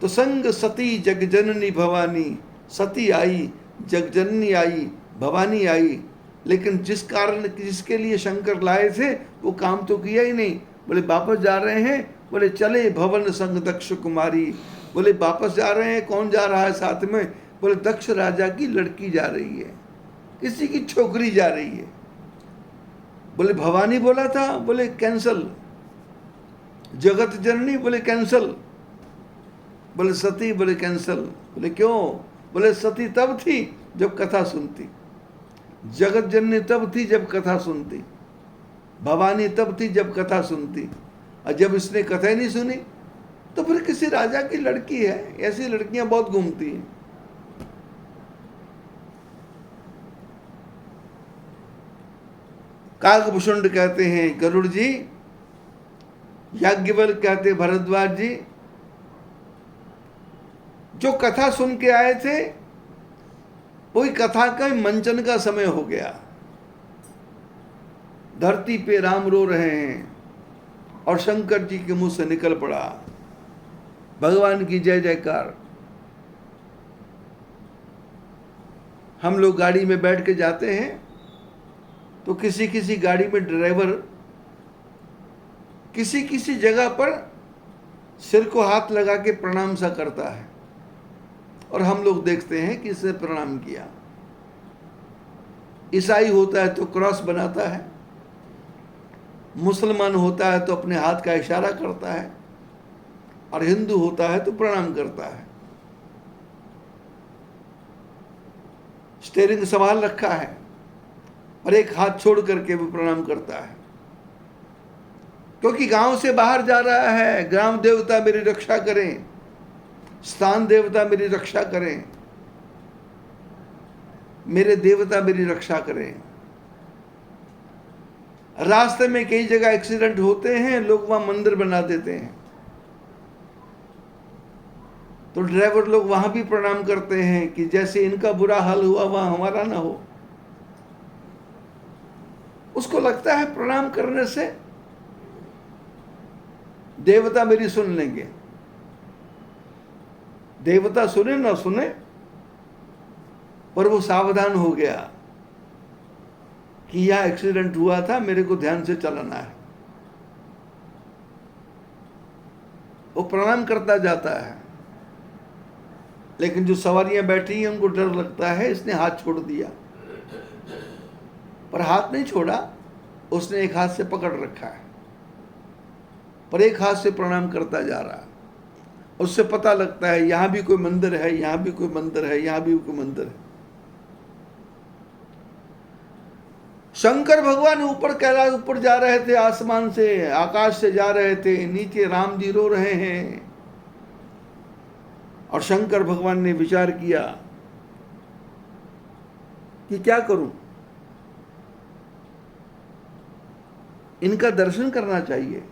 तो संग सती जगजननी भवानी। सती आई, जगजननी आई, भवानी आई, लेकिन जिस कारण जिसके लिए शंकर लाए थे वो काम तो किया ही नहीं। बोले वापस जा रहे हैं, बोले चले भवन संग दक्ष कुमारी। बोले वापस जा रहे हैं, कौन जा रहा है साथ में? बोले दक्ष राजा की लड़की जा रही है, किसी की छोकरी जा रही है। बोले भवानी बोला था? बोले कैंसल। जगत जननी? बोले कैंसल। बोले सती? बोले कैंसल। बोले क्यों? बोले सती तब थी जब कथा सुनती, जगत जननी तब थी जब कथा सुनती, भवानी तब थी जब कथा सुनती, और जब इसने कथा ही नहीं सुनी तो फिर किसी राजा की लड़की है। ऐसी लड़कियां बहुत घूमती हैं। काकभूषुंड कहते हैं गरुड़ जी, याज्ञवल्क्य कहते भरद्वाज जी, जो कथा सुन के आए थे वही कथा का मंचन का समय हो गया। धरती पे राम रो रहे हैं और शंकर जी के मुंह से निकल पड़ा भगवान की जय जयकार। हम लोग गाड़ी में बैठ के जाते हैं तो किसी किसी गाड़ी में ड्राइवर किसी किसी जगह पर सिर को हाथ लगा के प्रणाम सा करता है, और हम लोग देखते हैं कि इसने प्रणाम किया। ईसाई होता है तो क्रॉस बनाता है, मुसलमान होता है तो अपने हाथ का इशारा करता है, और हिंदू होता है तो प्रणाम करता है। स्टीयरिंग संभाल रखा है और एक हाथ छोड़ करके भी प्रणाम करता है, क्योंकि गांव से बाहर जा रहा है। ग्राम देवता मेरी रक्षा करें, स्थान देवता मेरी रक्षा करें, मेरे देवता मेरी रक्षा करें। रास्ते में कई जगह एक्सीडेंट होते हैं, लोग वहां मंदिर बना देते हैं, तो ड्राइवर लोग वहां भी प्रणाम करते हैं कि जैसे इनका बुरा हाल हुआ वहां हमारा ना हो। उसको लगता है प्रणाम करने से देवता मेरी सुन लेंगे। देवता सुने ना सुने, पर वो सावधान हो गया कि यह एक्सीडेंट हुआ था, मेरे को ध्यान से चलाना है। वो प्रणाम करता जाता है, लेकिन जो सवारियां बैठी हैं उनको डर लगता है, इसने हाथ छोड़ दिया। पर हाथ नहीं छोड़ा, उसने एक हाथ से पकड़ रखा है, पर एक हाथ से प्रणाम करता जा रहा है। उससे पता लगता है यहां भी कोई मंदिर है, यहां भी कोई मंदिर है, यहां भी कोई मंदिर है। शंकर भगवान ऊपर कैलाश ऊपर जा रहे थे, आसमान से आकाश से जा रहे थे, नीचे राम जी रो रहे हैं, और शंकर भगवान ने विचार किया कि क्या करूं, इनका दर्शन करना चाहिए।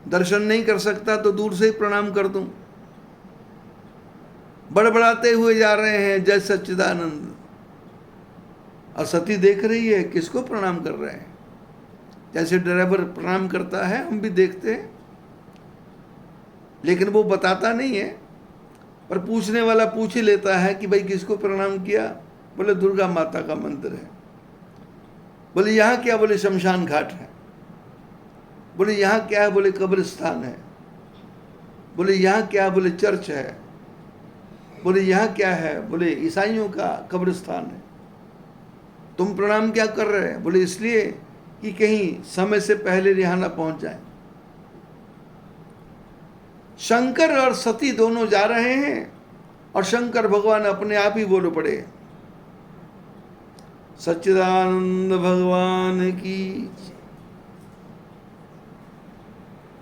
दर्शन नहीं कर सकता तो दूर से ही प्रणाम कर दूं। बड़बड़ाते हुए जा रहे हैं जय सच्चिदानंद, और सती देख रही है किसको प्रणाम कर रहे हैं। जैसे ड्राइवर प्रणाम करता है हम भी देखते हैं, लेकिन वो बताता नहीं है, पर पूछने वाला पूछ ही लेता है कि भाई किसको प्रणाम किया? बोले दुर्गा माता का मंदिर है। बोले यहाँ क्या? बोले शमशान घाट है। बोले यहाँ क्या है? बोले कब्रिस्तान है। बोले यहाँ क्या? बोले चर्च है। बोले यहाँ क्या है? बोले ईसाइयों का कब्रिस्तान है। तुम प्रणाम क्या कर रहे हैं? बोले इसलिए कि कहीं समय से पहले यहाँ ना पहुंच जाए। शंकर और सती दोनों जा रहे हैं, और शंकर भगवान अपने आप ही बोल पड़े सच्चिदानंद भगवान की